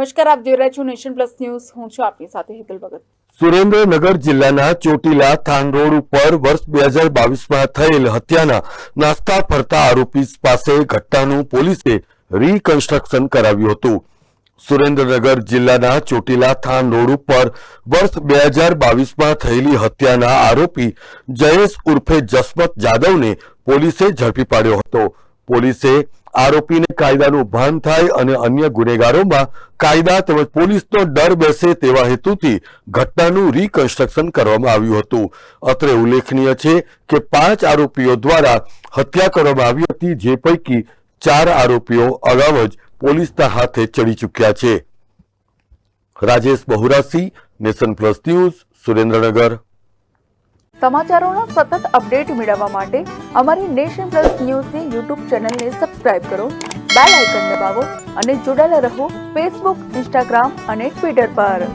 નમસ્કાર, આપ જોઈ રહ્યા છો નેશન પ્લસ ન્યૂઝ. હું છું આપની સાથે હેતલ ભગત. સુરેન્દ્રનગર જિલ્લાના ચોટીલા થાન રોડ ઉપર વર્ષ 2022માં થયેલ હત્યાના નાસ્તા ફરતા આરોપી પાસે ઘટનાનું પોલીસે રીકન્સ્ટ્રક્શન કરાવ્યું હતું. સુરેન્દ્રનગર જિલ્લાના ચોટીલા થાન રોડ ઉપર વર્ષ 2022માં થયેલી હત્યાના આરોપી જયેશ ઉર્ફે જસમત જાદવને પોલીસે ઝડપી પાડ્યો હતો. પોલીસે આરોપીને કાયદાનું ભાન થાય અને અન્ય ગુનેગારોમાં કાયદા તેમજ પોલીસનો ડર બેસે તેવા હેતુથી ઘટનાનું રીકન્સ્ટ્રક્શન કરવામાં આવ્યું હતું. અત્રે ઉલ્લેખનીય છે કે 5 આરોપીઓ દ્વારા હત્યા કરવામાં આવી હતી, જે પૈકી 4 આરોપીઓ અગાઉ જ પોલીસના હાથે ચડી ચૂક્યા છે. Rajesh Bahurasi, Nation Plus News, Surendranagar. સમાચારોના સતત અપડેટ મેળવવા માટે અમારી નેશન પ્લસ ન્યૂઝની યુટ્યુબ ચેનલને સબસ્ક્રાઇબ કરો, બેલ આઇકન દબાવો અને જોડાયેલા રહો ફેસબુક, ઇન્સ્ટાગ્રામ અને ટ્વિટર પર.